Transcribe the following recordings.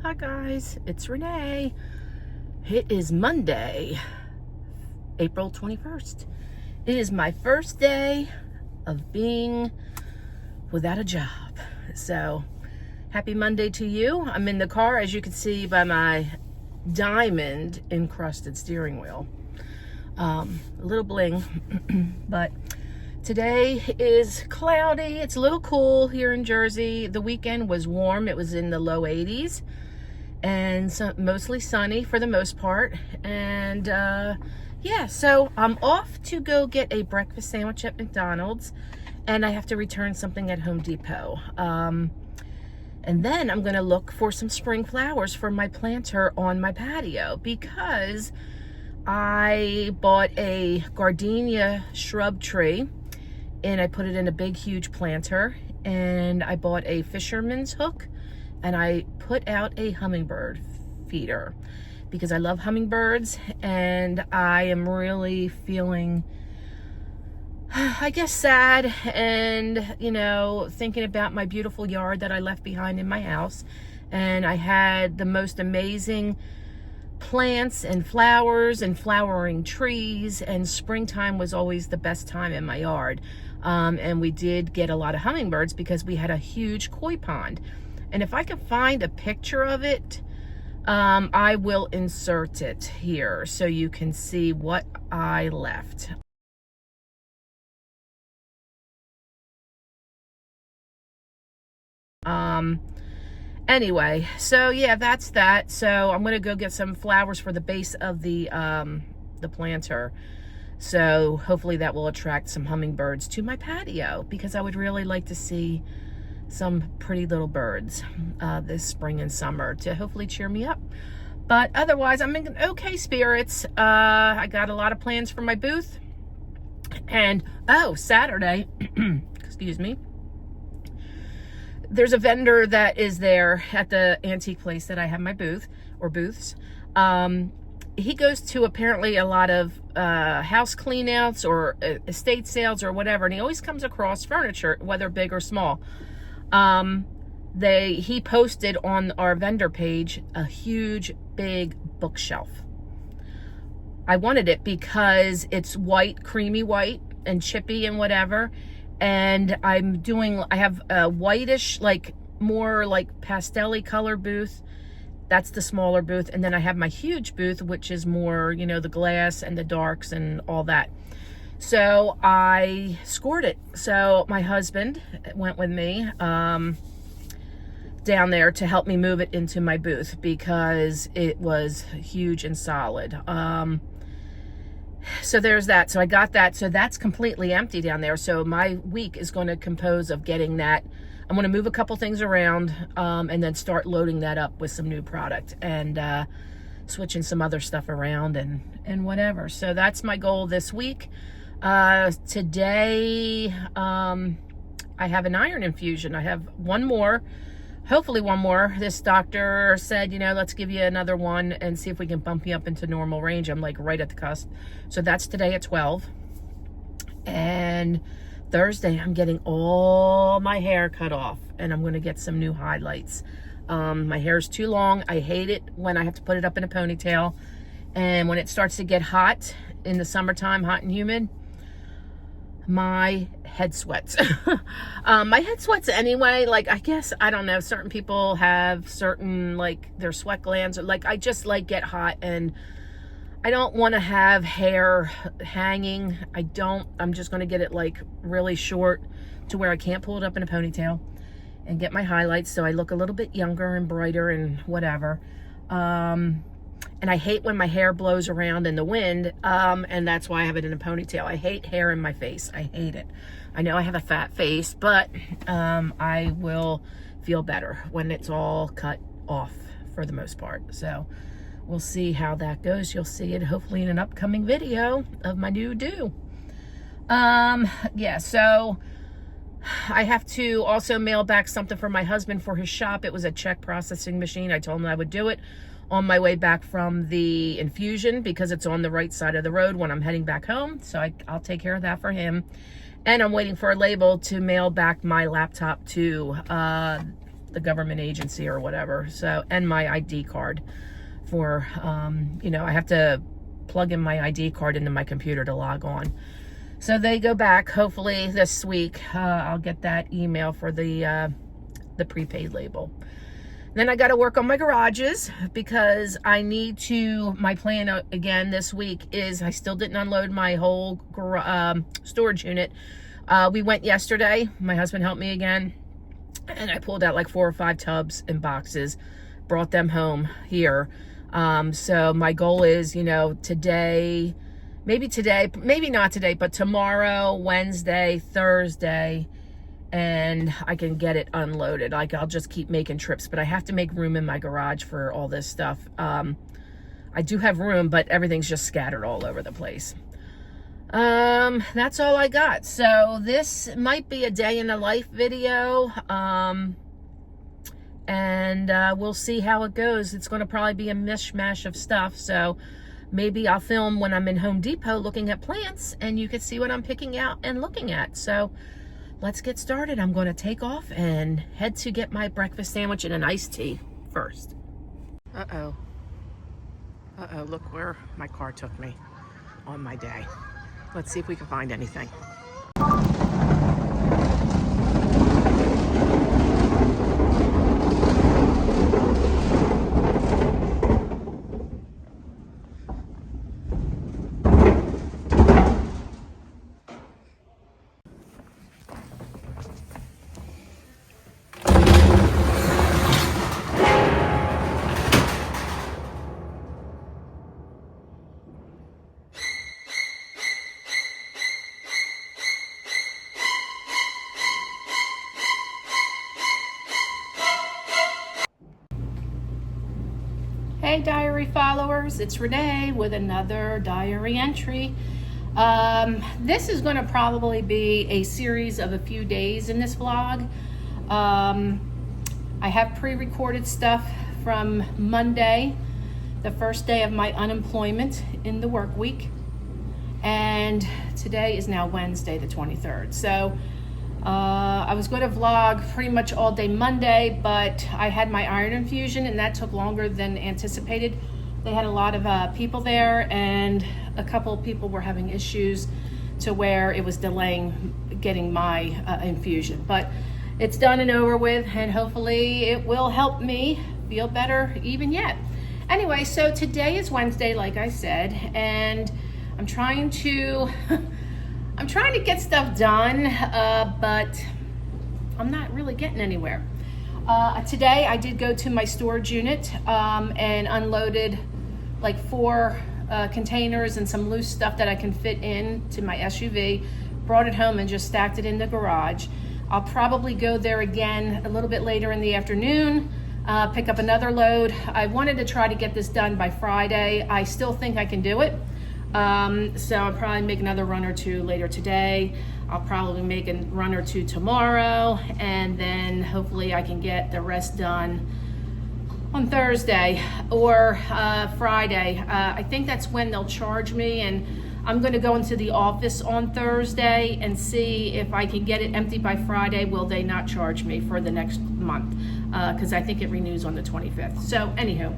Hi guys, it's Renee. It is Monday, April 21st. It is my first day of being without a job. So, happy Monday to you. I'm in the car, as you can see by my diamond encrusted steering wheel. A little bling, but today is cloudy. It's a little cool here in Jersey. The weekend was warm. It was in the low 80s. And mostly sunny for the most part. And yeah, so I'm off to go get a breakfast sandwich at McDonald's, and I have to return something at Home Depot. And then I'm gonna look for some spring flowers for my planter on my patio, because I bought a gardenia shrub tree and I put it in a big huge planter, and I bought a fisherman's hook, and I put out a hummingbird feeder because I love hummingbirds, and I am really feeling, I guess, sad and, you know, thinking about my beautiful yard that I left behind in my house. And I had the most amazing plants and flowers and flowering trees, and springtime was always the best time in my yard. And we did get a lot of hummingbirds because we had a huge koi pond. And if I can find a picture of it, I will insert it here so you can see what I left. Anyway, so yeah, that's that. So I'm gonna go get some flowers for the base of the planter. So hopefully that will attract some hummingbirds to my patio, because I would really like to see some pretty little birds this spring and summer to hopefully cheer me up. But otherwise, I'm in okay spirits. I got a lot of plans for my booth. And Saturday, excuse me, there's a vendor that is there at the antique place that I have my booth, or booths. He goes to apparently a lot of house cleanouts or estate sales or whatever, and he always comes across furniture, whether big or small. He posted on our vendor page a huge big bookshelf. I wanted it because it's white, creamy white and chippy and whatever. And I have a whitish, like more like pastel-y color booth. That's the smaller booth. And then I have my huge booth, which is more, you know, the glass and the darks and all that. So I scored it. So my husband went with me down there to help me move it into my booth, because it was huge and solid. So there's that. So I got that. So that's completely empty down there. So my week is going to compose of getting that. I'm going to move a couple things around and then start loading that up with some new product, and switching some other stuff around and whatever. So that's my goal this week. Today, I have an iron infusion. I have one more, hopefully one more. This doctor said, you know, let's give you another one and see if we can bump you up into normal range. I'm like right at the cusp. So that's today at 12. And Thursday, I'm getting all my hair cut off, and I'm going to get some new highlights. My hair is too long. I hate it when I have to put it up in a ponytail. And when it starts to get hot in the summertime, hot and humid, my head sweats. My head sweats anyway. Like, I guess, I don't know, certain people have certain, like, their sweat glands, or like, I just like get hot, and I don't want to have hair hanging. I'm just going to get it like really short to where I can't pull it up in a ponytail, and get my highlights so I look a little bit younger and brighter and whatever. And I hate when my hair blows around in the wind, and that's why I have it in a ponytail. I hate hair in my face. I hate it. I know I have a fat face, but I will feel better when it's all cut off for the most part. So we'll see how that goes. You'll see it hopefully in an upcoming video of my new do. Yeah, so I have to also mail back something for my husband for his shop. It was a check processing machine. I told him I would do it on my way back from the infusion, because it's on the right side of the road when I'm heading back home. So I'll take care of that for him. And I'm waiting for a label to mail back my laptop to the government agency or whatever. So, and my ID card for, you know, I have to plug in my ID card into my computer to log on. So they go back, hopefully this week, I'll get that email for the prepaid label. Then I got to work on my garages because I need to, my plan again this week is I still didn't unload my whole storage unit. We went yesterday, my husband helped me again, and I pulled out like 4 or 5 tubs and boxes, brought them home here. So my goal is, you know, today, maybe not today, but tomorrow, Wednesday, Thursday, and I can get it unloaded. Like, I'll just keep making trips, but I have to make room in my garage for all this stuff. I do have room, but everything's just scattered all over the place. That's all I got. So this might be a day in the life video. And we'll see how it goes. It's going to probably be a mishmash of stuff. So maybe I'll film when I'm in Home Depot looking at plants, and you can see what I'm picking out and looking at. So let's get started. I'm going to take off and head to get my breakfast sandwich and an iced tea first. Uh-oh, look where my car took me on my day. Let's see if we can find anything. Hey diary followers, it's Renee with another diary entry. This is going to probably be a series of a few days in this vlog. I have pre-recorded stuff from Monday, the first day of my unemployment in the work week, and today is now Wednesday the 23rd. So I was going to vlog pretty much all day Monday, but I had my iron infusion and that took longer than anticipated. They had a lot of people there, and a couple of people were having issues to where it was delaying getting my infusion. But it's done and over with, and hopefully it will help me feel better even yet. Anyway, so today is Wednesday, like I said, and I'm trying to get stuff done, but I'm not really getting anywhere. Today I did go to my storage unit and unloaded like 4 containers and some loose stuff that I can fit in to my SUV, brought it home and just stacked it in the garage. I'll probably go there again a little bit later in the afternoon, pick up another load. I wanted to try to get this done by Friday. I still think I can do it. So I'll probably make another run or 2 later today. I'll probably make a run or 2 tomorrow, and then hopefully I can get the rest done on Thursday or Friday. I think that's when they'll charge me, and I'm going to go into the office on Thursday and see if I can get it empty by Friday. Will they not charge me for the next month? Because I think it renews on the 25th. So anywho.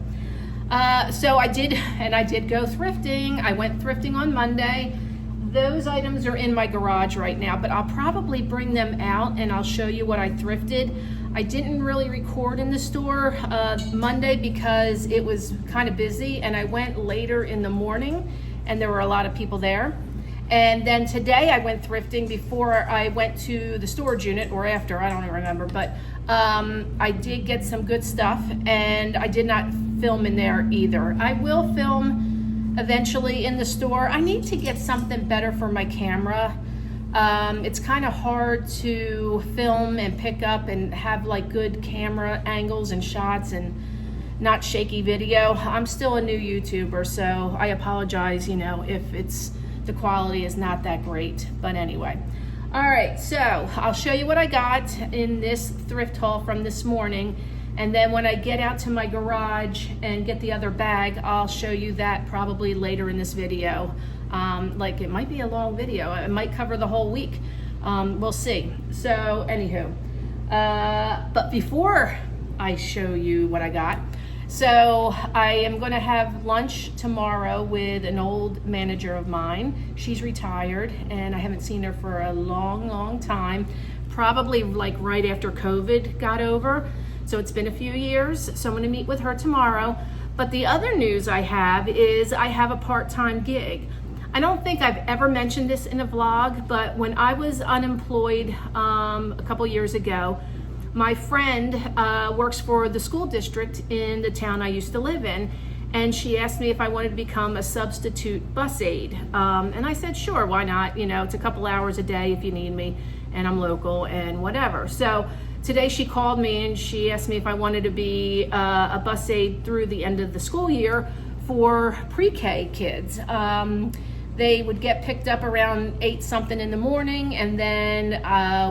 So I did go thrifting. I went thrifting on Monday. Those items are in my garage right now, but I'll probably bring them out and I'll show you what I thrifted. I didn't really record in the store Monday because it was kind of busy, and I went later in the morning and there were a lot of people there. And then today I went thrifting before I went to the storage unit, or after, I don't even remember, but I did get some good stuff, and I did not film in there either. I will film eventually in the store. I need to get something better for my camera. It's kind of hard to film and pick up and have like good camera angles and shots and not shaky video. I'm still a new YouTuber, so I apologize, you know, if the quality is not that great, but anyway. All right, so I'll show you what I got in this thrift haul from this morning, and then when I get out to my garage and get the other bag, I'll show you that probably later in this video. Like, it might be a long video. It might cover the whole week. We'll see. So anywho, But before I show you what I got, so I am going to have lunch tomorrow with an old manager of mine. She's retired and I haven't seen her for a long time, probably like right after COVID got over. So it's been a few years. So I'm going to meet with her tomorrow. But the other news I have is I have a part-time gig. I don't think I've ever mentioned this in a vlog, but when I was unemployed a couple years ago, my friend works for the school district in the town I used to live in, and she asked me if I wanted to become a substitute bus aide. And I said, sure, why not? You know, it's a couple hours a day if you need me, and I'm local and whatever. So today she called me and she asked me if I wanted to be a bus aide through the end of the school year for pre-K kids. They would get picked up around 8 something in the morning, and then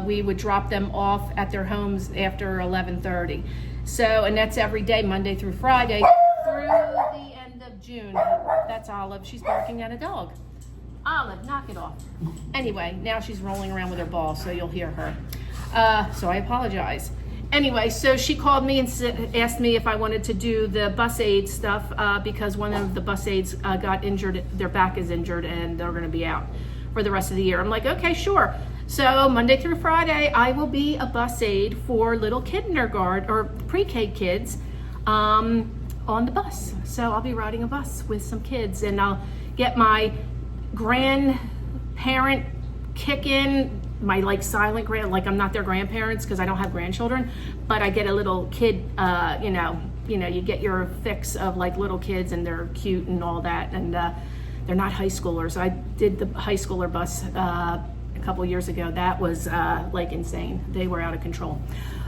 we would drop them off at their homes after 11:30. So, and that's every day, Monday through Friday, through the end of June. That's Olive. She's barking at a dog. Olive, knock it off. Anyway, now she's rolling around with her ball, so you'll hear her. So I apologize. Anyway, so she called me and asked me if I wanted to do the bus aid stuff because one of the bus aides got injured, their back is injured, and they're going to be out for the rest of the year. I'm like, okay, sure. So Monday through Friday, I will be a bus aide for little kindergarten or pre-K kids on the bus. So I'll be riding a bus with some kids, and I'll get my grandparent kick in, my like silent grand, like I'm not their grandparents because I don't have grandchildren, but I get a little kid, you know, you get your fix of like little kids and they're cute and all that, and they're not high schoolers. I did the high schooler bus a couple years ago. That was like insane. They were out of control.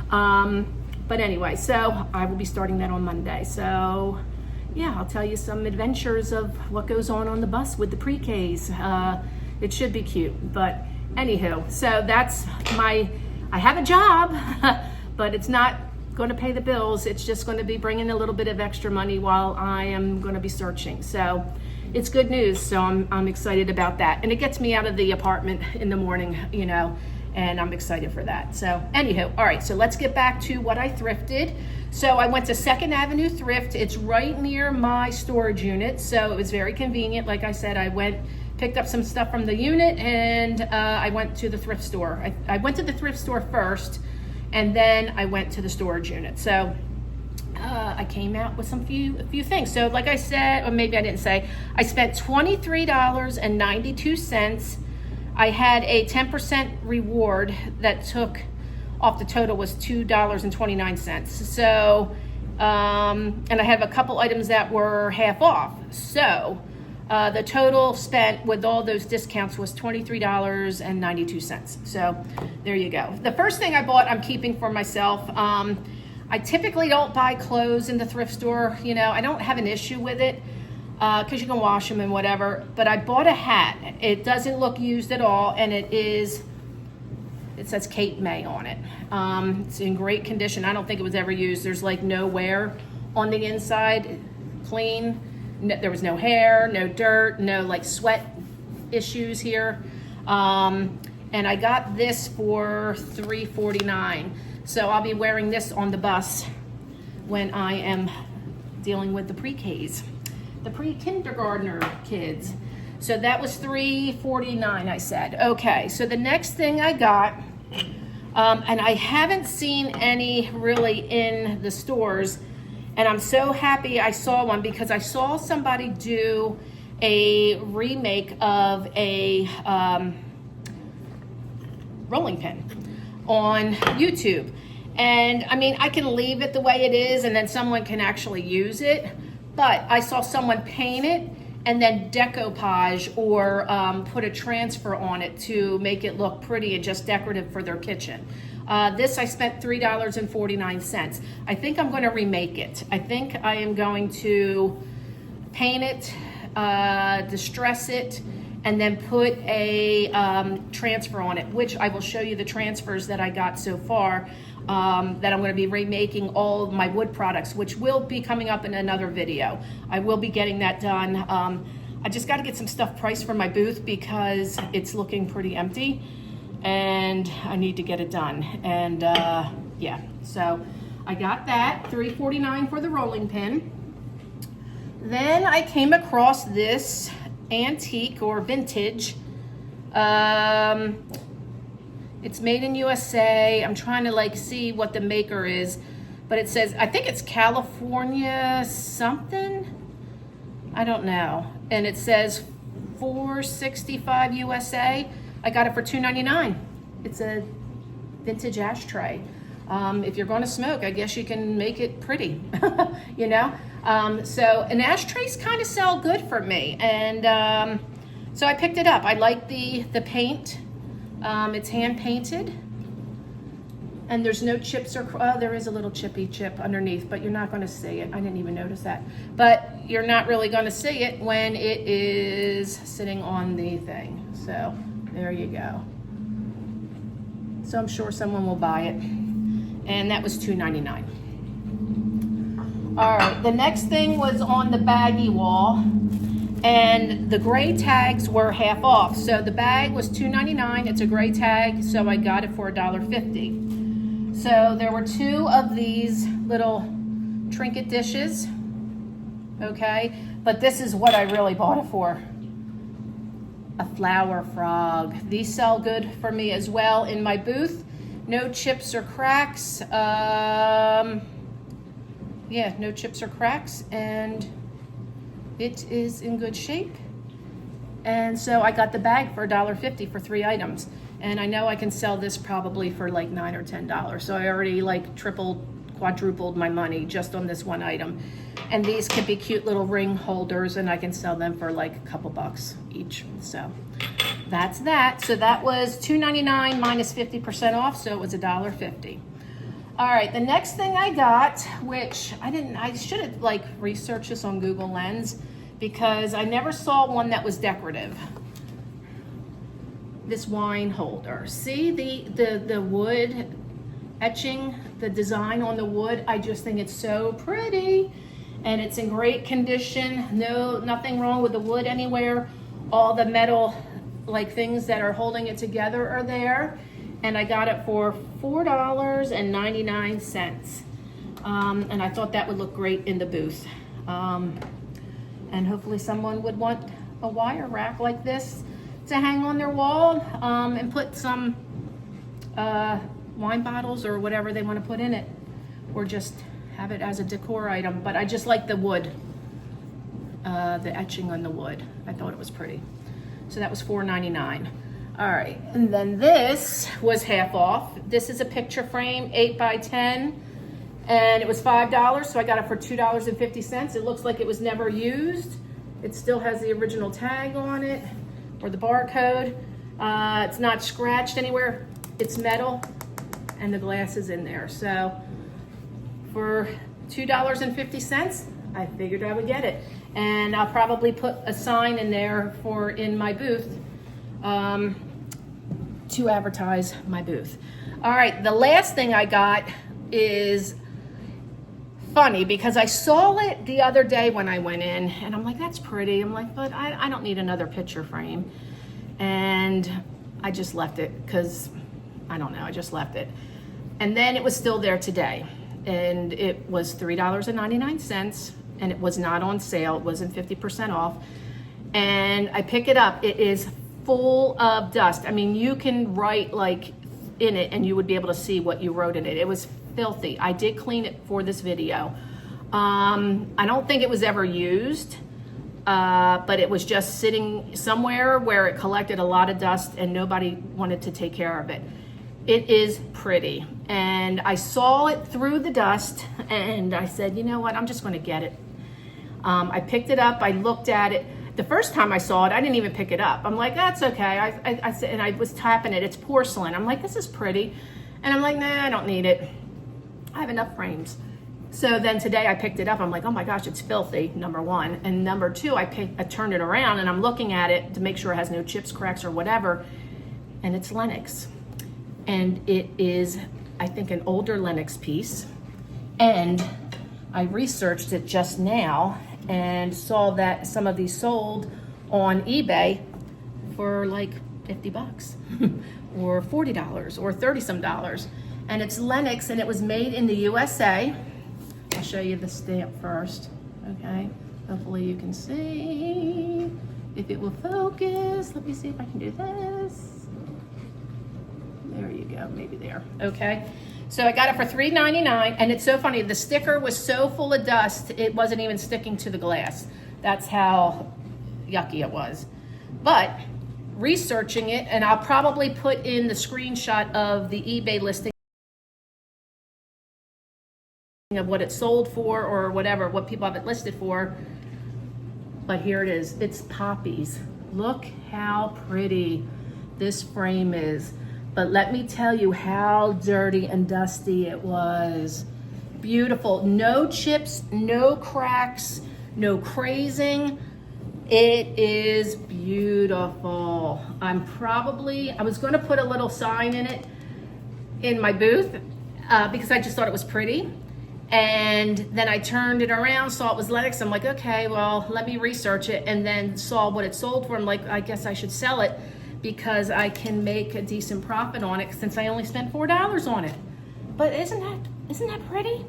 But anyway, so I will be starting that on Monday. So yeah, I'll tell you some adventures of what goes on the bus with the pre-Ks. It should be cute, but anywho, so that's I have a job, but it's not going to pay the bills. It's just going to be bringing a little bit of extra money while I am going to be searching. So it's good news. So I'm excited about that. And it gets me out of the apartment in the morning, you know, and I'm excited for that. So anywho, all right, so let's get back to what I thrifted. So I went to 2nd Avenue Thrift. It's right near my storage unit. So it was very convenient. Like I said, I picked up some stuff from the unit, and I went to the thrift store. I went to the thrift store first, and then I went to the storage unit. So I came out with a few things. So like I said, or maybe I didn't say, I spent $23.92. I had a 10% reward that took off the total was $2.29. So, and I have a couple items that were half off. So the total spent with all those discounts was $23.92. So there you go. The first thing I bought, I'm keeping for myself. I typically don't buy clothes in the thrift store. You know, I don't have an issue with it because you can wash them and whatever. But I bought a hat. It doesn't look used at all, and it says Cape May on it. It's in great condition. I don't think it was ever used. There's like no wear on the inside, clean. No, there was no hair, no dirt, no like sweat issues here. And I got this for $3.49. So I'll be wearing this on the bus when I am dealing with the pre-Ks, the pre-kindergartner kids. So that was $3.49, I said. Okay, so the next thing I got, and I haven't seen any really in the stores, and I'm so happy I saw one because I saw somebody do a remake of a rolling pin on YouTube. And I mean, I can leave it the way it is and then someone can actually use it, but I saw someone paint it and then decoupage or put a transfer on it to make it look pretty and just decorative for their kitchen. This I spent $3.49. I think I'm going to remake it. I think I am going to paint it, distress it, and then put a transfer on it, which I will show you the transfers that I got so far, that I'm going to be remaking all of my wood products, which will be coming up in another video. I will be getting that done. I just got to get some stuff priced for my booth because it's looking pretty empty. and I need to get it done. And yeah, so I got that, $3.49 for the rolling pin. Then I came across this antique or vintage. It's made in USA. I'm trying to like see what the maker is, but it says, I think it's California something. I don't know. And it says $4.65 USA. I got it for $2.99. It's a vintage ashtray. If you're going to smoke, I guess you can make it pretty, you know? So an ashtrays kind of sell good for me. And so I picked it up. I like the paint. It's hand painted. And there's no chips or, oh, there is a little chippy chip underneath, but you're not going to see it. I didn't even notice that. But you're not really going to see it when it is sitting on the thing. So there you go. So I'm sure someone will buy it. And that was $2.99. All right, the next thing was on the baggie wall. And the gray tags were half off. So the bag was $2.99. It's a gray tag, so I got it for $1.50. So there were 2 of these little trinket dishes, okay? But this is what I really bought it for. A flower frog. These sell good for me as well in my booth. No chips or cracks. Yeah, no chips or cracks, and it is in good shape. And so I got the bag for $1.50 for 3 items. And I know I can sell this probably for like $9 or $10. So I already like tripled, quadrupled my money just on this one item. And these could be cute little ring holders, and I can sell them for like a couple bucks each. So that's that. So that was $2.99 minus 50% off, so it was $1.50. All right, the next thing I got, which I should have like researched this on Google Lens, because I never saw one that was decorative. This wine holder. See the wood etching, the design on the wood. I just think it's so pretty, and it's in great condition. Nothing wrong with the wood anywhere. All the metal like things that are holding it together are there, and I got it for $4.99. And I thought that would look great in the booth. And hopefully someone would want a wire rack like this to hang on their wall, and put some wine bottles or whatever they want to put in it, or just have it as a decor item. But I just like the wood, the etching on the wood. I thought it was pretty. So that was $4.99. All right, and then this was half off. This is a picture frame, 8 by 10, and it was $5, so I got it for $2.50. It looks like it was never used. It still has the original tag on it, or the barcode. It's not scratched anywhere. It's metal, and the glass is in there. So for $2.50, I figured I would get it. And I'll probably put a sign in there in my booth to advertise my booth. All right, the last thing I got is funny because I saw it the other day when I went in, and I'm like, that's pretty. I'm like, but I don't need another picture frame. And I just left it because, I don't know, I just left it. And then it was still there today, and it was $3.99, and it was not on sale. It wasn't 50% off. And I pick it up. It is full of dust. I mean, you can write like in it and you would be able to see what you wrote in it. It was filthy. I did clean it for this video. I don't think it was ever used, but it was just sitting somewhere where it collected a lot of dust and nobody wanted to take care of it. It is pretty. And I saw it through the dust and I said, you know what, I'm just going to get it. I picked it up. I looked at it. The first time I saw it, I didn't even pick it up. I'm like, that's okay. I said, and I was tapping it. It's porcelain. I'm like, this is pretty. And I'm like, nah, I don't need it. I have enough frames. So then today I picked it up. I'm like, oh my gosh, it's filthy, number one. And number two, I turned it around and I'm looking at it to make sure it has no chips, cracks, or whatever. And it's Lenox. And it is, I think, an older Lenox piece. And I researched it just now and saw that some of these sold on eBay for like 50 bucks. or $40 or 30 some dollars. And it's Lennox and it was made in the USA. I'll show you the stamp first, okay? Hopefully you can see if it will focus. Let me see if I can do this. There you go, maybe there, okay? So I got it for $3.99, and it's so funny, the sticker was so full of dust, it wasn't even sticking to the glass. That's how yucky it was. But researching it, and I'll probably put in the screenshot of the eBay listing of what it sold for or whatever, what people have it listed for. But here it is, it's poppies. Look how pretty this frame is. But let me tell you how dirty and dusty it was. Beautiful, no chips, no cracks, no crazing. It is beautiful. I was gonna put a little sign in it in my booth because I just thought it was pretty. And then I turned it around, saw it was Lennox. I'm like, okay, well, let me research it, and then saw what it sold for. I'm like, I guess I should sell it because I can make a decent profit on it since I only spent $4 on it. But isn't that pretty?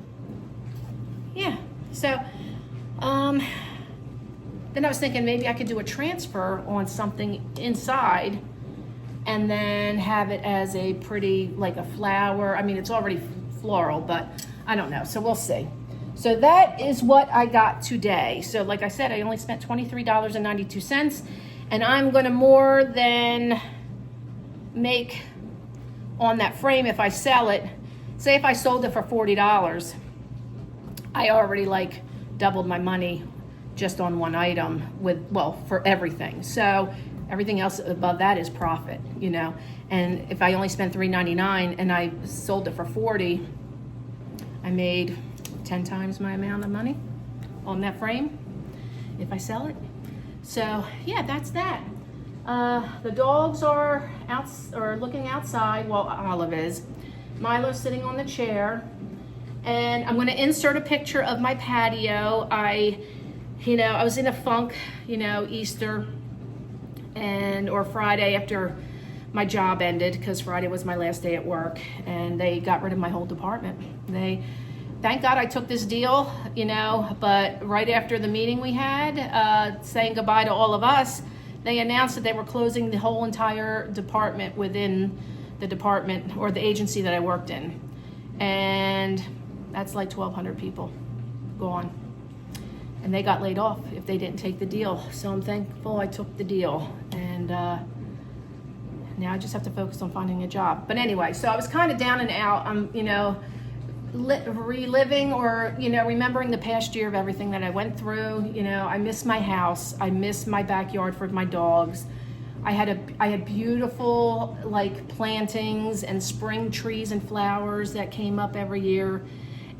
Yeah. So, then I was thinking maybe I could do a transfer on something inside and then have it as a pretty, like a flower. I mean, it's already floral, but I don't know, so we'll see. So that is what I got today. So like I said, I only spent $23.92, and I'm gonna more than make on that frame if I sell it. Say if I sold it for $40, I already like doubled my money just on one item for everything. So everything else above that is profit, you know. And if I only spent $3.99 and I sold it for $40, I made 10 times my amount of money on that frame if I sell it. So yeah, that's that. The dogs are looking outside. Well, Olive is. Milo's sitting on the chair, and I'm going to insert a picture of my patio. I was in a funk, Easter or Friday after my job ended, because Friday was my last day at work, and they got rid of my whole department. Thank God I took this deal, but right after the meeting we had, saying goodbye to all of us, they announced that they were closing the whole entire department within the department or the agency that I worked in. And that's like 1,200 people gone. And they got laid off if they didn't take the deal. So I'm thankful I took the deal. And now I just have to focus on finding a job. But anyway, so I was kind of down and out. I'm, reliving or, remembering the past year of everything that I went through. I miss my house. I miss my backyard for my dogs. I had beautiful plantings and spring trees and flowers that came up every year.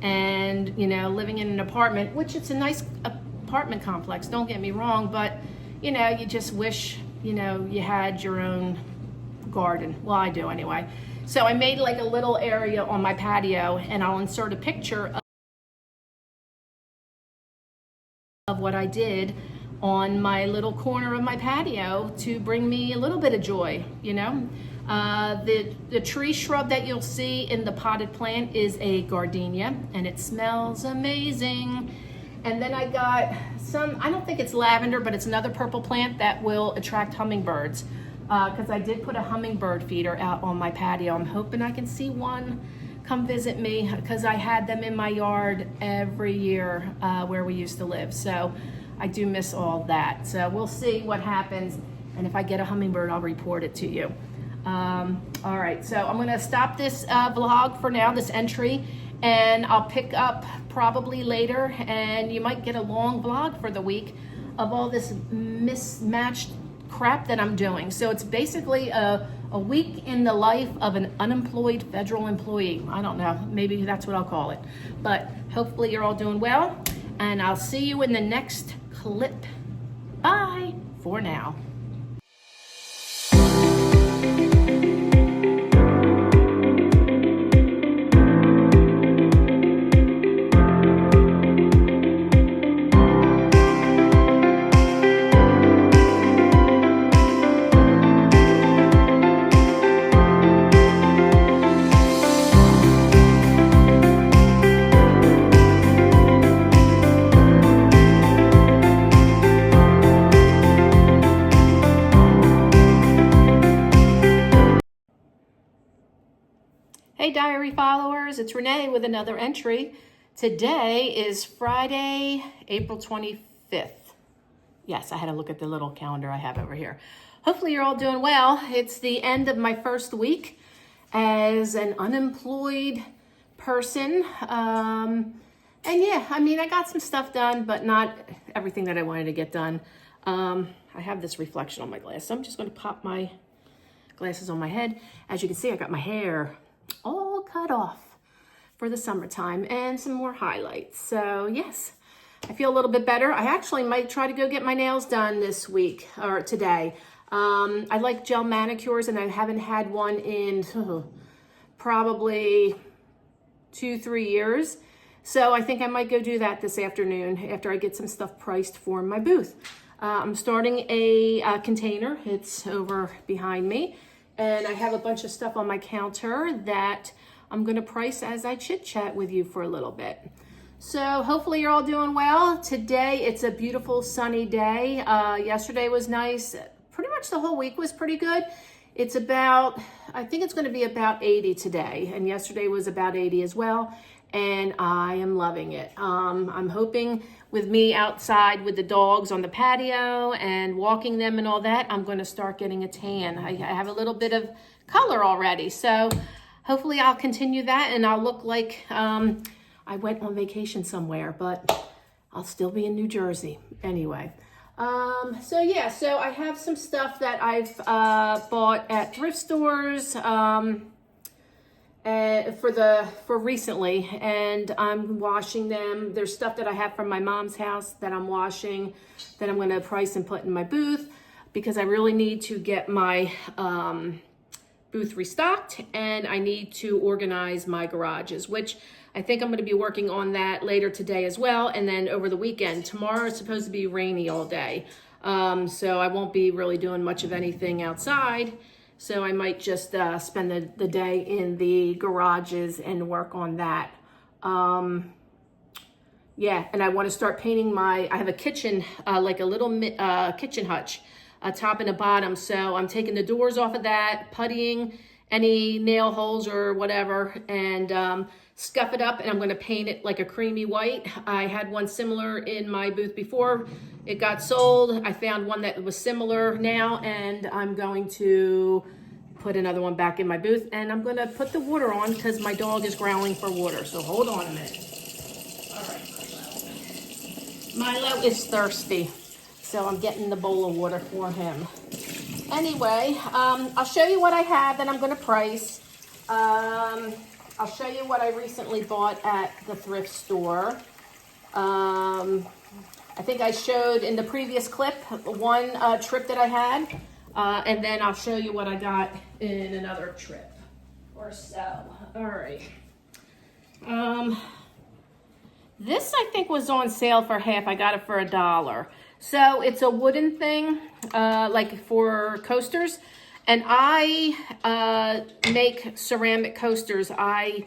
And, living in an apartment, which it's a nice apartment complex, don't get me wrong, but, you just wish, you had your own garden. Well, I do anyway. So I made a little area on my patio, and I'll insert a picture of what I did on my little corner of my patio to bring me a little bit of joy, The tree shrub that you'll see in the potted plant is a gardenia, and it smells amazing. And then I got I don't think it's lavender, but it's another purple plant that will attract hummingbirds. Because I did put a hummingbird feeder out on my patio. I'm hoping I can see one come visit me, because I had them in my yard every year where we used to live. So I do miss all that. So we'll see what happens. And if I get a hummingbird, I'll report it to you. All right, so I'm gonna stop this vlog for now, this entry, and I'll pick up probably later, and you might get a long vlog for the week of all this mismatched crap that I'm doing. So it's basically a week in the life of an unemployed federal employee. I don't know, maybe that's what I'll call it. But hopefully you're all doing well, and I'll see you in the next clip. Bye for now. diary followers, it's Renee with another entry. Today is Friday, April 25th. Yes, I had to look at the little calendar I have over here. Hopefully you're all doing well. It's the end of my first week as an unemployed person. And yeah, I mean, I got some stuff done, but not everything that I wanted to get done. I have this reflection on my glass, so I'm just going to pop my glasses on my head. As you can see, I got my hair all cut off for the summertime and some more highlights. So yes, I feel a little bit better. I actually might try to go get my nails done this week or today. I like gel manicures and I haven't had one in probably 2-3 years. So I think I might go do that this afternoon after I get some stuff priced for my booth. I'm starting a container. It's over behind me. And I have a bunch of stuff on my counter that I'm going to price as I chit chat with you for a little bit. So hopefully you're all doing well. Today it's a beautiful sunny day. Yesterday was nice. Pretty much the whole week was pretty good. It's about, I think it's going to be about 80 today. And yesterday was about 80 as well. And I am loving it. I'm hoping with me outside with the dogs on the patio and walking them and all that, I'm going to start getting a tan. I have a little bit of color already. So hopefully I'll continue that and I'll look like I went on vacation somewhere, but I'll still be in New Jersey anyway. So yeah, so I have some stuff that I've bought at thrift stores for recently, and I'm washing them. There's stuff that I have from my mom's house that I'm washing that I'm going to price and put in my booth because I really need to get my booth restocked and I need to organize my garages, which I think I'm going to be working on that later today as well, and then over the weekend. Tomorrow is supposed to be rainy all day, so I won't be really doing much of anything outside. So I might just spend the day in the garages and work on that. Yeah, and I want to start painting I have a kitchen, like a little kitchen hutch, a top and a bottom. So I'm taking the doors off of that, puttying any nail holes or whatever, and scuff it up, and I'm going to paint it like a creamy white. I had one similar in my booth before. It got sold. I found one that was similar now, and I'm going to put another one back in my booth, and I'm going to put the water on because my dog is growling for water. So hold on a minute. All right, Milo is thirsty, so I'm getting the bowl of water for him. Anyway, I'll show you what I have that I'm going to price. I'll show you what I recently bought at the thrift store. I think I showed in the previous clip one trip that I had, and then I'll show you what I got in another trip or so. All right. This I think was on sale for half. I got it for $1. So it's a wooden thing, like for coasters. And I make ceramic coasters. I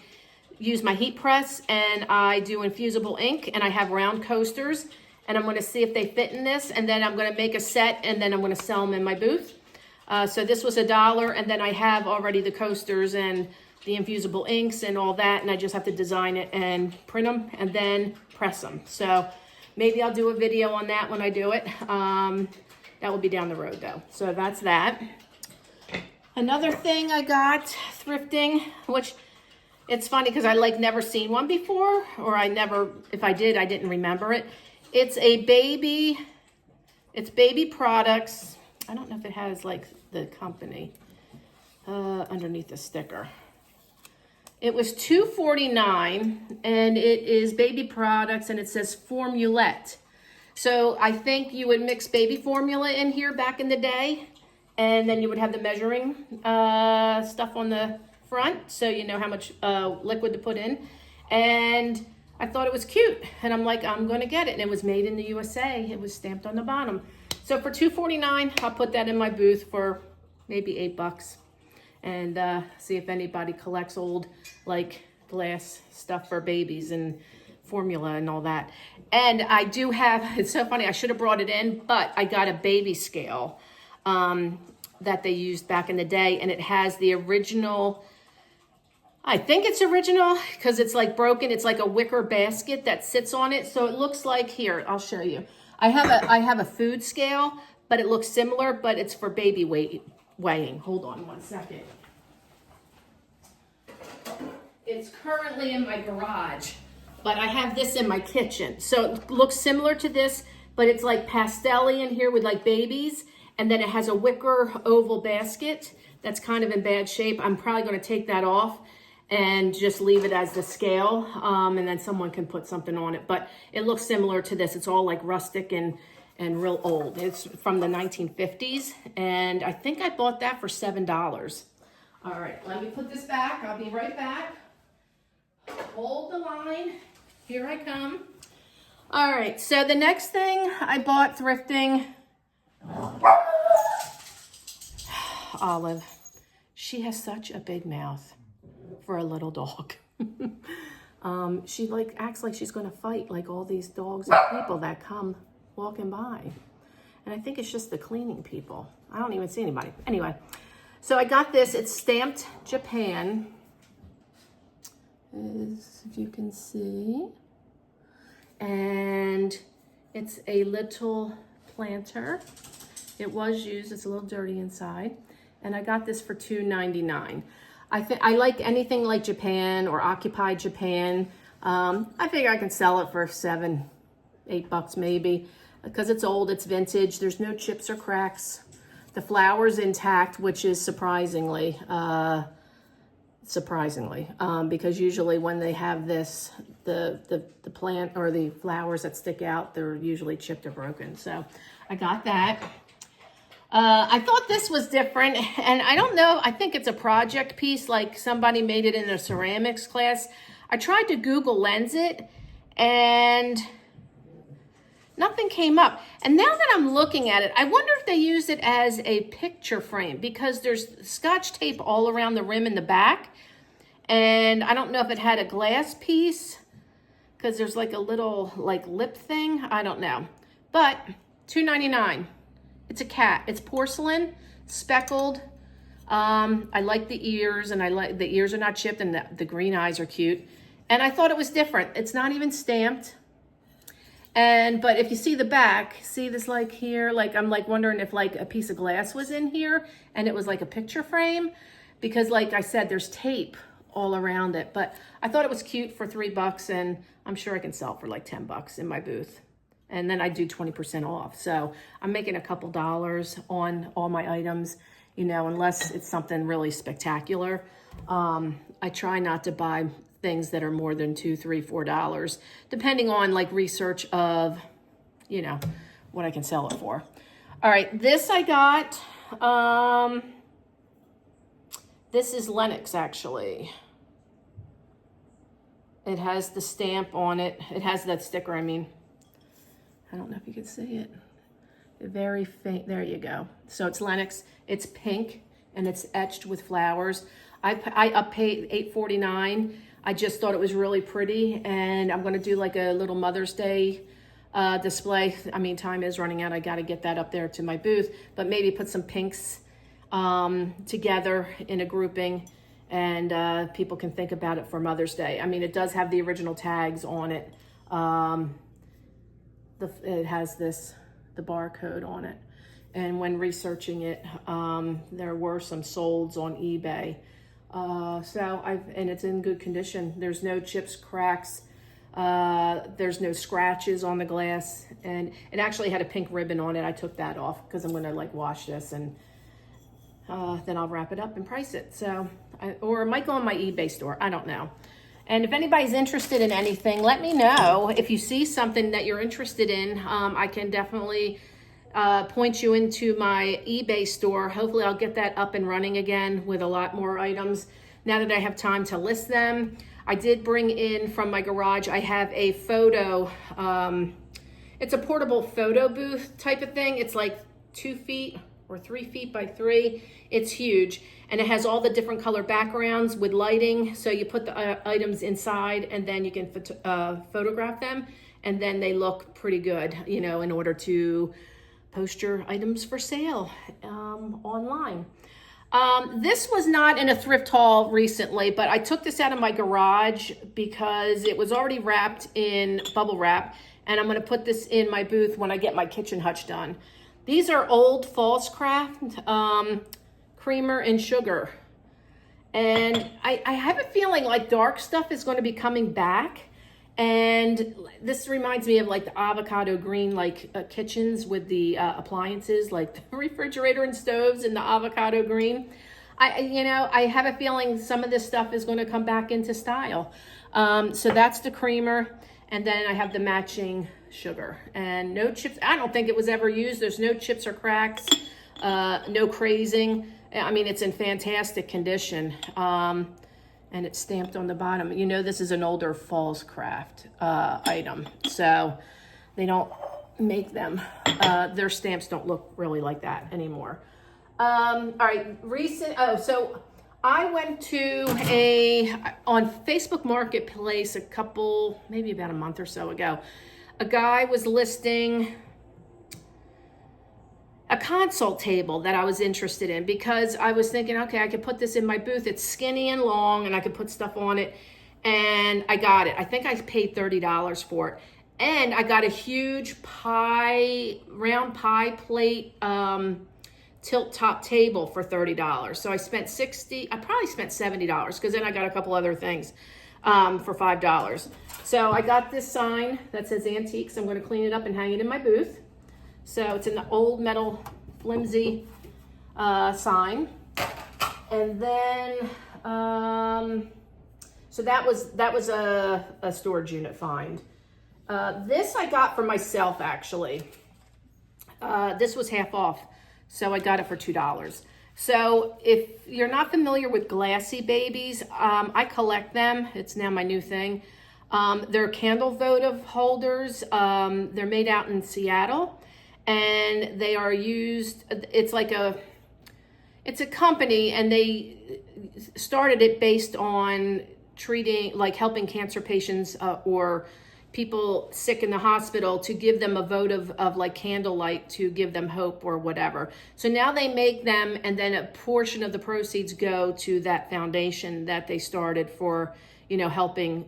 use my heat press and I do infusible ink, and I have round coasters, and I'm going to see if they fit in this, and then I'm going to make a set, and then I'm going to sell them in my booth. So this was $1, and then I have already the coasters and the infusible inks and all that, and I just have to design it and print them and then press them. So maybe I'll do a video on that when I do it. That will be down the road though. So that's that. Another thing I got thrifting, which it's funny because I never seen one before, or if I did, I didn't remember it. It's baby products. I don't know if it has like the company underneath the sticker. It was $2.49, and it is baby products, and it says Formulette. So I think you would mix baby formula in here back in the day, and then you would have the measuring stuff on the front, so you know how much liquid to put in. And I thought it was cute, and I'm like, I'm going to get it. And it was made in the USA. It was stamped on the bottom. So for $2.49, I'll put that in my booth for maybe $8, and see if anybody collects old like glass stuff for babies and formula and all that. And I do have, it's so funny, I should have brought it in, but I got a baby scale that they used back in the day, and it has the original I think it's original because it's like broken. It's like a wicker basket that sits on it. So it looks like, here, I'll show you. I have a food scale, but it looks similar, but it's for baby weighing. Hold on one second. It's currently in my garage, but I have this in my kitchen. So it looks similar to this, but it's like pastel-y in here with like babies. And then it has a wicker oval basket that's kind of in bad shape. I'm probably going to take that off and just leave it as the scale, and then someone can put something on it. But it looks similar to this. It's all like rustic and real old. It's from the 1950s, and I think I bought that for $7. All right, let me put this back. I'll be right back. Hold the line. Here I come. All right, so the next thing I bought thrifting, Olive. She has such a big mouth for a little dog. She like acts like she's going to fight like all these dogs and people that come walking by. And I think it's just the cleaning people. I don't even see anybody. Anyway, so I got this. It's stamped Japan. As if you can see. And it's a little planter. It was used. It's a little dirty inside. And I got this for $2.99. I like anything like Japan or Occupied Japan. I figure I can sell it for $7, $8 maybe, because it's old, it's vintage. There's no chips or cracks. The flower's intact, which is surprisingly, because usually when they have this, the plant or the flowers that stick out, they're usually chipped or broken. So I got that. I thought this was different, and I don't know, I think it's a project piece, like somebody made it in a ceramics class. I tried to Google Lens it, and nothing came up. And now that I'm looking at it, I wonder if they use it as a picture frame, because there's Scotch tape all around the rim and the back, and I don't know if it had a glass piece, because there's like a little like lip thing, I don't know. But $2.99. It's a cat. It's porcelain, speckled. I like the ears, and I like the ears are not chipped, and the green eyes are cute. And I thought it was different. It's not even stamped. But if you see the back, see this like here, like I'm like wondering if like a piece of glass was in here and it was like a picture frame, because like I said, there's tape all around it. But I thought it was cute for $3, and I'm sure I can sell it for like $10 in my booth. And then I do 20% off. So I'm making a couple dollars on all my items, you know, unless it's something really spectacular. I try not to buy things that are more than $2, $3, $4, depending on like research of, you know, what I can sell it for. All right, this I got, this is Lennox actually. It has the stamp on it. It has that sticker, I mean. I don't know if you can see it. Very faint. There you go. So it's Lennox. It's pink and it's etched with flowers. I paid $8.49. I just thought it was really pretty, and I'm going to do like a little Mother's Day display. I mean, time is running out. I got to get that up there to my booth, but maybe put some pinks together in a grouping, and people can think about it for Mother's Day. I mean, it does have the original tags on it. It has the barcode on it. And when researching it, there were some solds on eBay. And it's in good condition. There's no chips, cracks. There's no scratches on the glass. And it actually had a pink ribbon on it. I took that off because I'm going to like wash this, and then I'll wrap it up and price it. Or it might go on my eBay store. I don't know. And if anybody's interested in anything, let me know. If you see something that you're interested in, I can definitely point you into my eBay store. Hopefully I'll get that up and running again with a lot more items now that I have time to list them. I did bring in from my garage, I have a photo, it's a portable photo booth type of thing. It's like 2 feet or 3 feet by 3. It's huge, and it has all the different color backgrounds with lighting. So you put the items inside, and then you can photograph them, and then they look pretty good, you know, in order to post your items for sale online. This was not in a thrift haul recently, but I took this out of my garage because it was already wrapped in bubble wrap, and I'm going to put this in my booth when I get my kitchen hutch done. These are old False Craft creamer and sugar. And I have a feeling like dark stuff is going to be coming back. And this reminds me of like the avocado green, like kitchens with the appliances, like the refrigerator and stoves in the avocado green. I have a feeling some of this stuff is going to come back into style. So that's the creamer. And then I have the matching sugar and no chips. I don't think it was ever used. There's no chips or cracks, no crazing. I mean, it's in fantastic condition. And it's stamped on the bottom. You know, this is an older False Craft item, so they don't make them. Their stamps don't look really like that anymore. All right, so I went to on Facebook Marketplace maybe about a month or so ago. A guy was listing a console table that I was interested in because I was thinking, okay, I could put this in my booth. It's skinny and long and I could put stuff on it. And I got it. I think I paid $30 for it. And I got a huge round pie plate tilt top table for $30. So I spent I probably spent $70 because then I got a couple other things for $5. So I got this sign that says Antiques. I'm going to clean it up and hang it in my booth. So it's an old metal flimsy sign. And then, so that was a storage unit find. This I got for myself, actually. This was half off, so I got it for $2. So if you're not familiar with glassy babies, I collect them. It's now my new thing. They're candle votive holders. They're made out in Seattle. And they are used, it's a company, and they started it based on helping cancer patients or people sick in the hospital to give them a vote of like candlelight to give them hope or whatever. So now they make them, and then a portion of the proceeds go to that foundation that they started for, helping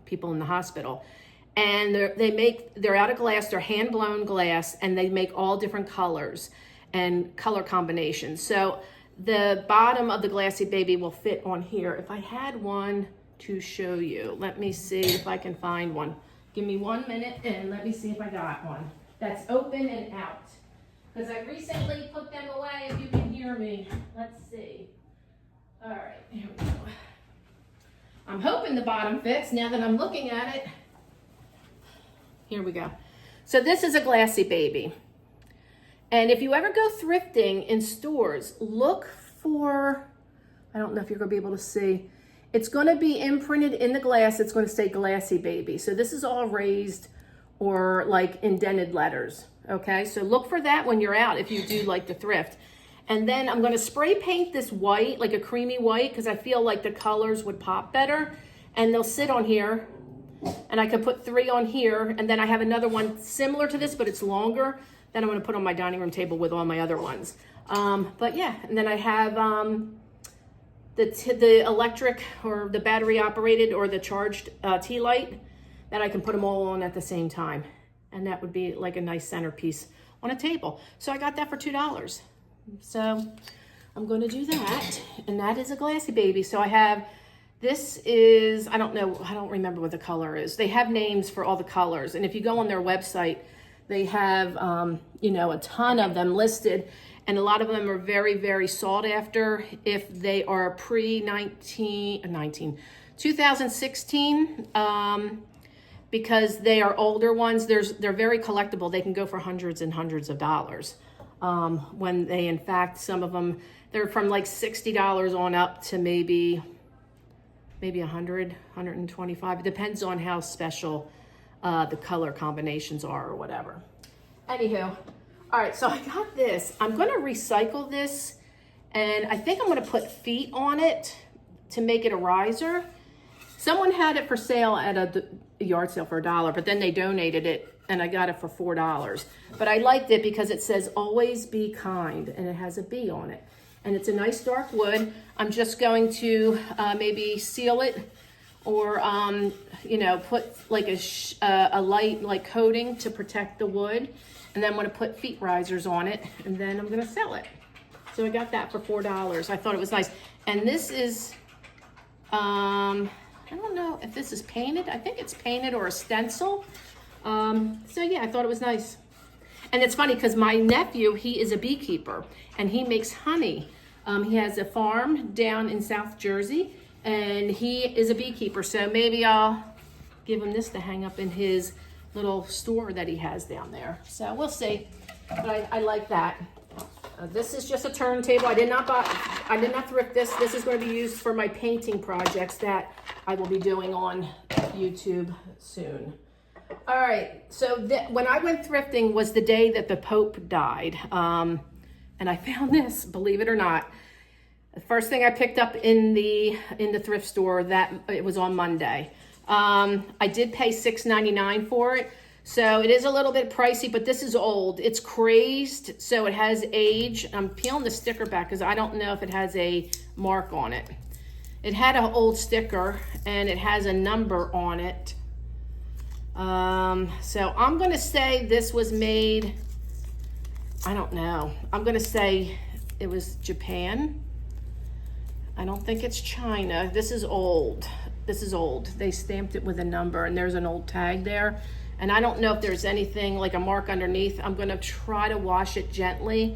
people in the hospital. And they're out of glass, they're hand blown glass, and they make all different colors and color combinations. So the bottom of the glassy baby will fit on here. If I had one to show you, let me see if I can find one. Give me 1 minute and let me see if I got one that's open and out. Because I recently put them away, if you can hear me. Let's see. All right, here we go. I'm hoping the bottom fits now that I'm looking at it. Here we go. So this is a glassy baby. And if you ever go thrifting in stores, look for, I don't know if you're going to be able to see, it's going to be imprinted in the glass. It's going to say glassy baby. So this is all raised or like indented letters. Okay, so look for that when you're out if you do like the thrift. And then I'm going to spray paint this white, like a creamy white, because I feel like the colors would pop better. And they'll sit on here. And I could put 3 on here, and then I have another one similar to this, but it's longer, that I'm going to put on my dining room table with all my other ones. But yeah, and then I have the electric or the battery operated or the charged tea light that I can put them all on at the same time. And that would be like a nice centerpiece on a table. So I got that for $2. So I'm going to do that, and that is a glassy baby. So I have... This is, I don't remember what the color is. They have names for all the colors. And if you go on their website, they have, a ton of them listed. And a lot of them are very, very sought after if they are pre-2016, because they are older ones. They're very collectible. They can go for hundreds and hundreds of dollars. When they, in fact, some of them, they're from like $60 on up to maybe 100, 125. It depends on how special the color combinations are or whatever. Anywho, all right, so I got this. I'm going to recycle this, and I think I'm going to put feet on it to make it a riser. Someone had it for sale at a yard sale for $1, but then they donated it, and I got it for $4. But I liked it because it says, always be kind, and it has a bee on it. and it's a nice dark wood. I'm just going to maybe seal it or, you know, put like a light like coating to protect the wood. And then I'm gonna put feet risers on it, and then I'm gonna sell it. So I got that for $4. I thought it was nice. And this is, I don't know if this is painted. I think it's painted or a stencil. So yeah, I thought it was nice. And it's funny because my nephew, he is a beekeeper and he makes honey. He has a farm down in South Jersey and he is a beekeeper. So maybe I'll give him this to hang up in his little store that he has down there. So we'll see, but I like that. This is just a turntable. I did not thrift this. This is going to be used for my painting projects that I will be doing on YouTube soon. All right, so when I went thrifting was the day that the Pope died. And I found this, believe it or not. The first thing I picked up in the thrift store, that it was on Monday. I did pay $6.99 for it. So it is a little bit pricey, but this is old. It's crazed, so it has age. I'm peeling the sticker back because I don't know if it has a mark on it. It had an old sticker and it has a number on it. So I'm gonna say this was made, I don't know. I'm gonna say it was Japan. I don't think it's China. This is old. This is old. They stamped it with a number and there's an old tag there. And I don't know if there's anything like a mark underneath. I'm gonna try to wash it gently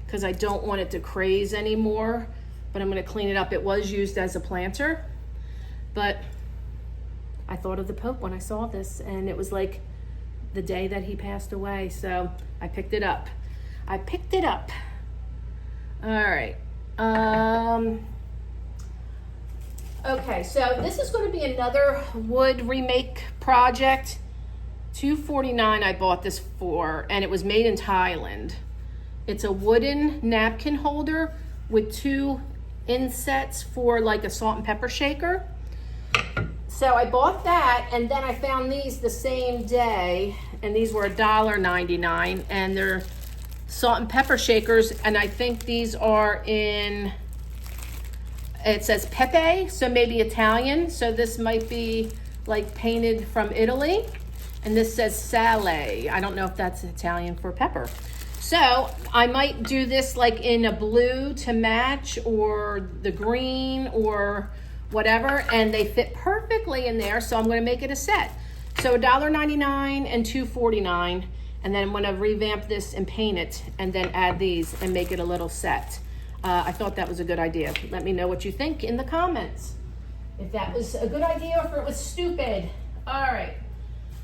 because I don't want it to craze anymore, but I'm gonna clean it up. It was used as a planter, but I thought of the Pope when I saw this and it was like the day that he passed away. So I picked it up. I picked it up. All right. Okay, so this is going to be another wood remake project. $2.49 I bought this for, and it was made in Thailand. It's a wooden napkin holder with 2 insets for like a salt and pepper shaker. So I bought that, and then I found these the same day, and these were $1.99, and they're salt and pepper shakers, and I think these are in, it says Pepe, so maybe Italian, so this might be like painted from Italy, and this says Sale. I don't know if that's Italian for pepper. So I might do this like in a blue to match, or the green, or whatever, and they fit perfectly in there, so I'm going to make it a set. So $1.99 and $2.49, and then I'm going to revamp this and paint it, and then add these and make it a little set. I thought that was a good idea. Let me know what you think in the comments, if that was a good idea or if it was stupid. All right,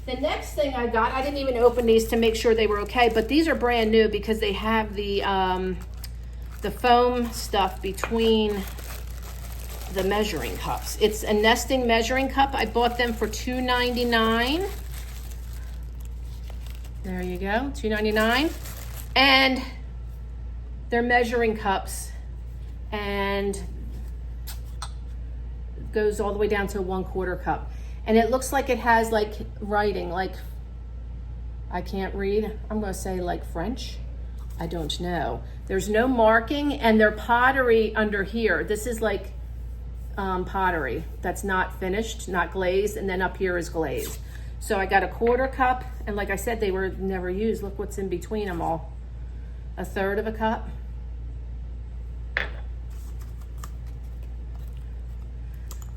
the next thing I got, I didn't even open these to make sure they were okay, but these are brand new because they have the foam stuff between the measuring cups. It's a nesting measuring cup. I bought them for $2.99. There you go, $2.99. And they're measuring cups, and goes all the way down to a 1/4 cup. And it looks like it has like writing, like, I can't read. I'm gonna say like French. I don't know. There's no marking, and they're pottery under here. This is like pottery that's not finished, not glazed, and then up here is glazed. So I got a 1/4 cup, and like I said, they were never used. Look what's in between them all. 1/3 of a cup.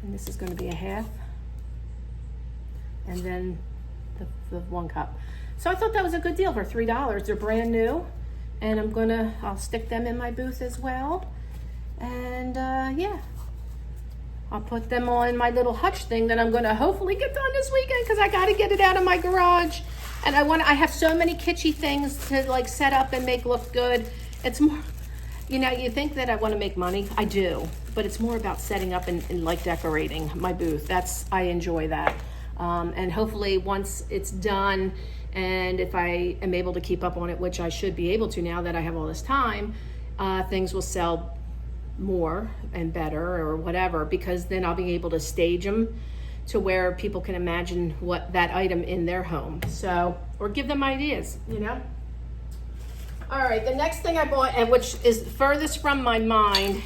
And this is going to be a half. And then the 1 cup. So I thought that was a good deal for $3. They're brand new, and I'll stick them in my booth as well. And yeah, I'll put them on my little hutch thing that I'm going to hopefully get done this weekend, because I got to get it out of my garage. And I have so many kitschy things to like set up and make look good. It's more, you know, you think that I want to make money. I do, but it's more about setting up and like decorating my booth. I enjoy that. And hopefully once it's done, and if I am able to keep up on it, which I should be able to now that I have all this time, things will sell more and better or whatever, because then I'll be able to stage them to where people can imagine what that item in their home. So, or give them ideas, you know? All right, the next thing I bought, and which is furthest from my mind,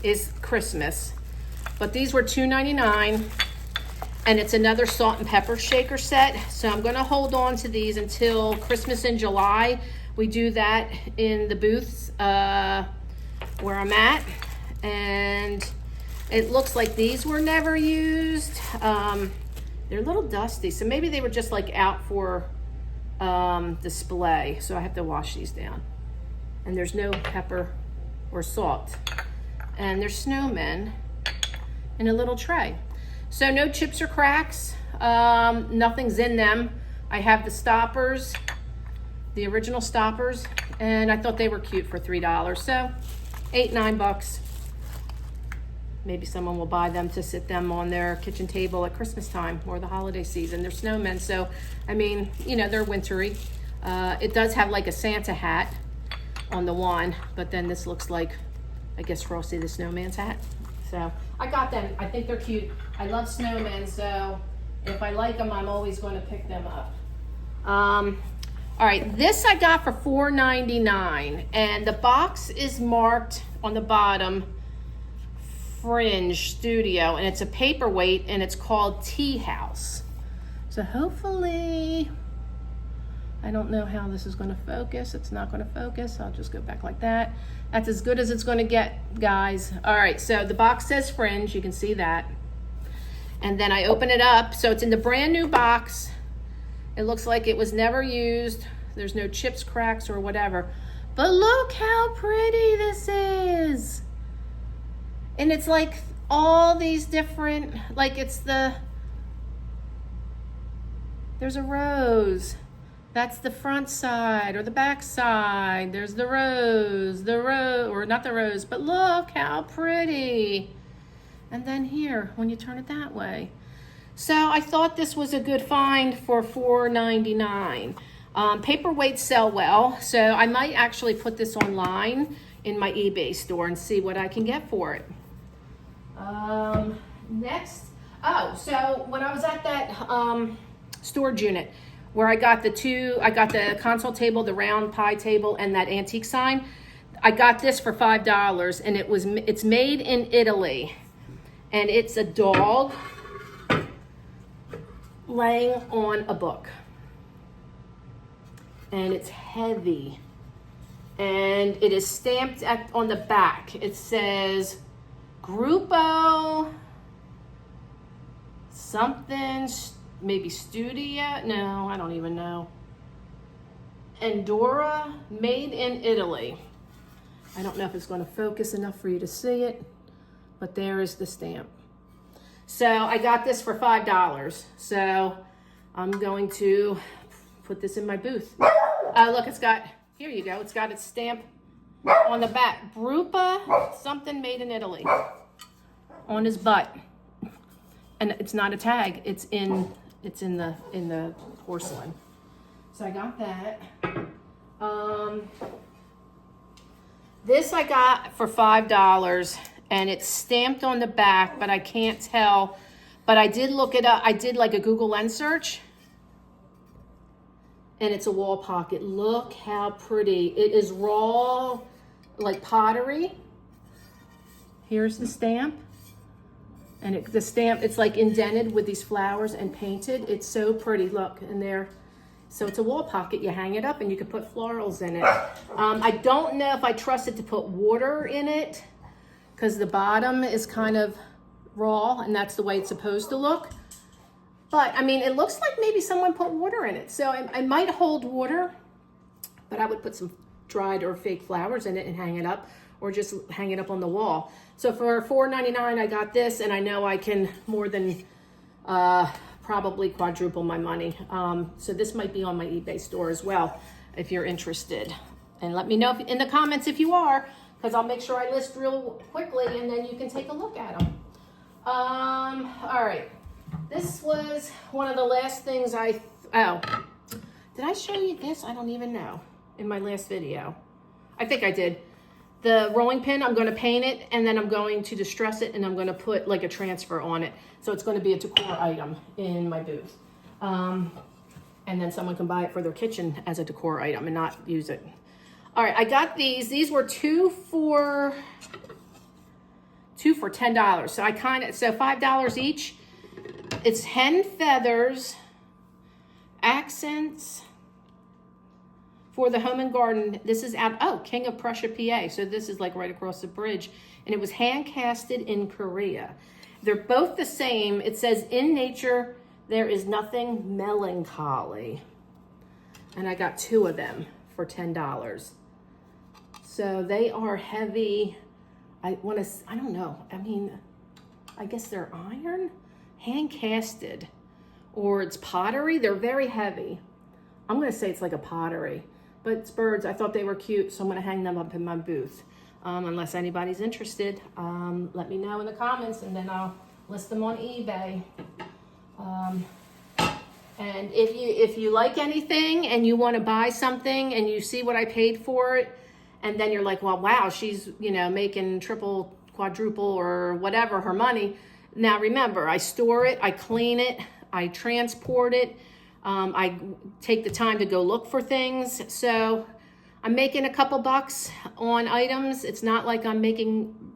is Christmas. But these were $2.99, and it's another salt and pepper shaker set. So I'm gonna hold on to these until Christmas in July. We do that in the booths where I'm at. And it looks like these were never used. They're a little dusty, so maybe they were just like out for display. So I have to wash these down. And there's no pepper or salt. And there's snowmen in a little tray. So no chips or cracks, nothing's in them. I have the stoppers, the original stoppers, and I thought they were cute for $3. So $8-9. Maybe someone will buy them to sit them on their kitchen table at Christmas time or the holiday season. They're snowmen, so I mean, you know, they're wintry. It does have like a Santa hat on the one, but then this looks like, I guess, Frosty the Snowman's hat. So I got them. I think they're cute. I love snowmen, so if I like them, I'm always going to pick them up. All right, this I got for $4.99, and the box is marked on the bottom, Fringe Studio, and it's a paperweight, and it's called Tea House. So hopefully, I don't know how this is going to focus. It's not going to focus. I'll just go back like that. That's as good as it's going to get, guys. All right, so the box says Fringe. You can see that. And then I open it up. So it's in the brand new box. It looks like it was never used. There's no chips, cracks, or whatever. But look how pretty this is. And it's like all these different, like it's there's a rose. That's the front side or the back side. There's the rose, or not the rose, but look how pretty. And then here, when you turn it that way. So I thought this was a good find for $4.99. Paperweights sell well, so I might actually put this online in my eBay store and see what I can get for it. Next, so when I was at that storage unit, where I got the console table, the round pie table, and that antique sign. I got this for $5, and it's made in Italy, and it's a dog laying on a book, and it's heavy, and it is stamped on the back. It says Gruppo something. Maybe Studio, no, I don't even know. Andorra, made in Italy. I don't know if it's going to focus enough for you to see it, but there is the stamp. So I got this for $5. So I'm going to put this in my booth. Look, it's got, here you go, it's got its stamp on the back. Gruppo, something made in Italy, on his butt. And it's not a tag, it's in the porcelain. So I got that. This I got for $5, and it's stamped on the back, but I can't tell. But I did look it up. I did like a Google Lens search, and it's a wall pocket. Look how pretty. It is raw, like pottery. Here's the stamp. And the stamp, it's like indented with these flowers and painted. It's so pretty, look, and there. So it's a wall pocket, you hang it up and you can put florals in it. I don't know if I trust it to put water in it, because the bottom is kind of raw and that's the way it's supposed to look. But I mean, it looks like maybe someone put water in it. So I might hold water, but I would put some dried or fake flowers in it and hang it up, or just hang it up on the wall. So for $4.99, I got this, and I know I can more than probably quadruple my money. So this might be on my eBay store as well, if you're interested. And let me know in the comments if you are, because I'll make sure I list real quickly, and then you can take a look at them. All right, this was one of the last things did I show you this? I don't even know in my last video. I think I did. The rolling pin, I'm going to paint it, and then I'm going to distress it, and I'm going to put like a transfer on it. So it's going to be a decor item in my booth. And then someone can buy it for their kitchen as a decor item and not use it. All right, I got these. These were two for $10. So so $5 each. It's hen feathers, accents for the home and garden. This is King of Prussia, PA. So this is like right across the bridge. And it was hand casted in Korea. They're both the same. It says, in nature, there is nothing melancholy. And I got 2 of them for $10. So they are heavy. I don't know. I mean, I guess they're iron, hand casted, or it's pottery. They're very heavy. I'm going to say it's like a pottery, but it's birds. I thought they were cute, so I'm going to hang them up in my booth. Unless anybody's interested, let me know in the comments, and then I'll list them on eBay. And if you like anything and you want to buy something and you see what I paid for it, and then you're like, well, wow, she's, making triple, quadruple, or whatever her money. Now remember, I store it, I clean it, I transport it, I take the time to go look for things. So I'm making a couple bucks on items. It's not like I'm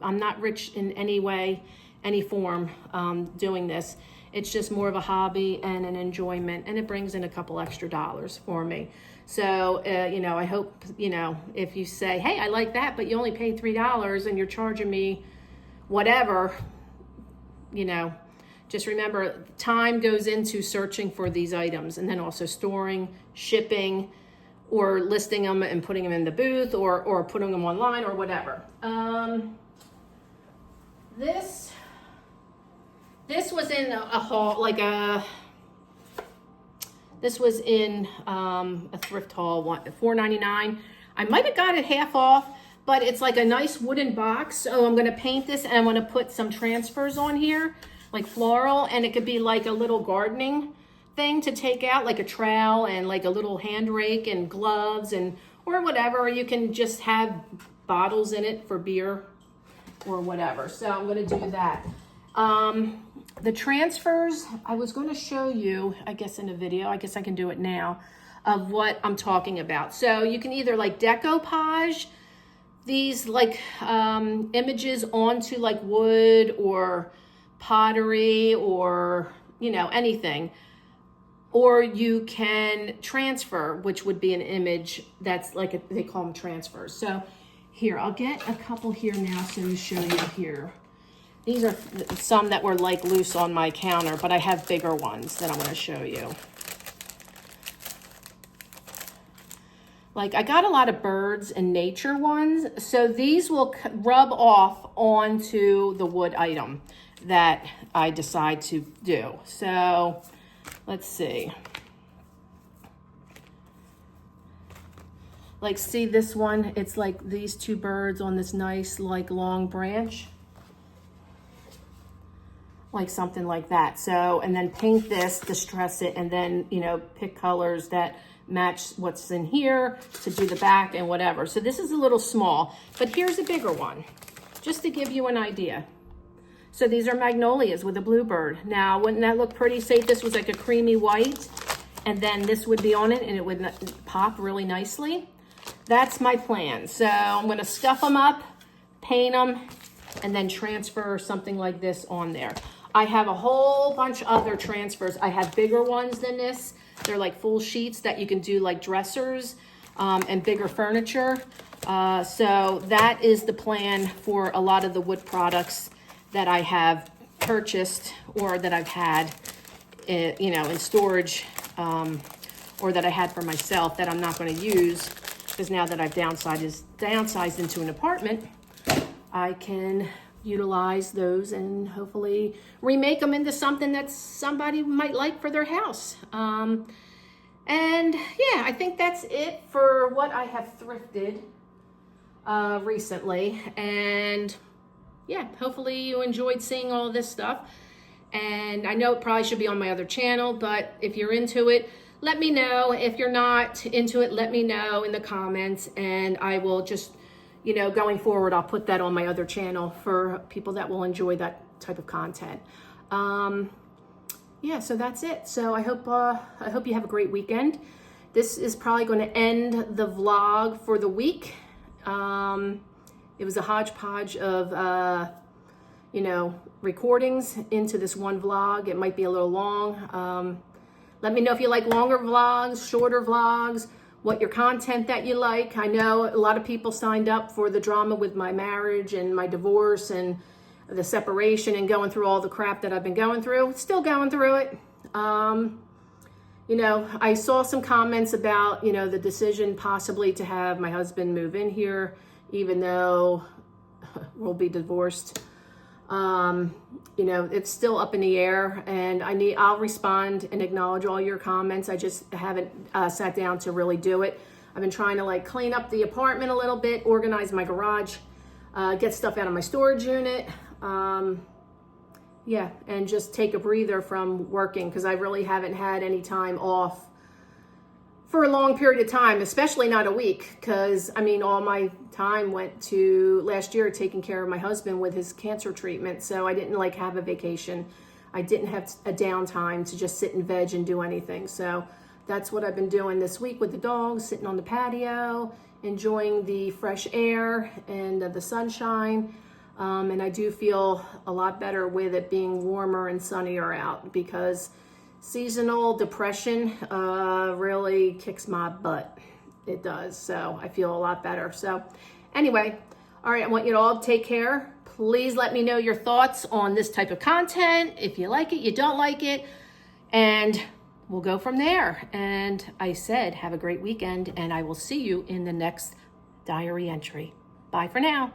not rich in any way, any form, doing this. It's just more of a hobby and an enjoyment, and it brings in a couple extra dollars for me. So, I hope, if you say, hey, I like that, but you only paid $3 and you're charging me whatever, just remember, time goes into searching for these items, and then also storing, shipping, or listing them and putting them in the booth, or putting them online, or whatever. This was in a haul, this was in a thrift haul, $4.99. I might have got it half off, but it's like a nice wooden box. So I'm gonna paint this, and I'm gonna put some transfers on here, like floral, and it could be like a little gardening thing to take out, like a trowel and like a little hand rake and gloves or whatever. Or you can just have bottles in it for beer or whatever. So I'm gonna do that. The transfers, I was going to show you, I guess in a video, I guess I can do it now, of what I'm talking about. So you can either like decoupage these like images onto like wood or pottery or, anything. Or you can transfer, which would be an image that's like, they call them transfers. So here, I'll get a couple here now to show you here. These are some that were like loose on my counter, but I have bigger ones that I'm going to show you. Like I got a lot of birds and nature ones, so these will rub off onto the wood item that I decide to do. So let's see. Like see this one, it's like these 2 birds on this nice like long branch. Like something like that. So, and then paint this, distress it, and then, pick colors that match what's in here to do the back and whatever. So this is a little small, but here's a bigger one, just to give you an idea. So these are magnolias with a bluebird. Now, wouldn't that look pretty? Say if this was like a creamy white, and then this would be on it, and it would pop really nicely. That's my plan. So I'm going to scuff them up, paint them, and then transfer something like this on there. I have a whole bunch of other transfers. I have bigger ones than this. They're like full sheets that you can do like dressers and bigger furniture. So that is the plan for a lot of the wood products that I have purchased or that I've had, in storage, or that I had for myself that I'm not going to use, because now that I've downsized into an apartment, I can utilize those and hopefully remake them into something that somebody might like for their house. And yeah, I think that's it for what I have thrifted recently. And yeah, hopefully you enjoyed seeing all this stuff. And I know it probably should be on my other channel, but if you're into it, let me know. If you're not into it, let me know in the comments, and I will just, going forward, I'll put that on my other channel for people that will enjoy that type of content. Yeah, so that's it. So I hope you have a great weekend. this is probably going to end the vlog for the week. It was a hodgepodge of, recordings into this one vlog. It might be a little long. Let me know if you like longer vlogs, shorter vlogs, what your content that you like. I know a lot of people signed up for the drama with my marriage and my divorce and the separation and going through all the crap that I've been going through. Still going through it. I saw some comments about, the decision possibly to have my husband move in here, even though we'll be divorced. It's still up in the air, and I'll respond and acknowledge all your comments. I just haven't sat down to really do it. I've been trying to clean up the apartment a little bit, organize my garage, get stuff out of my storage unit. And just take a breather from working, because I really haven't had any time off for a long period of time, especially not a week, because all my time went to last year taking care of my husband with his cancer treatment. So I didn't have a vacation. I didn't have a downtime to just sit and veg and do anything. So that's what I've been doing this week with the dogs, sitting on the patio, enjoying the fresh air and the sunshine. And I do feel a lot better with it being warmer and sunnier out, because seasonal depression really kicks my butt. It does. So I feel a lot better. So anyway, all right, I want you to all take care. Please let me know your thoughts on this type of content. If you like it, you don't like it, and we'll go from there. And I said, have a great weekend, and I will see you in the next diary entry. Bye for now.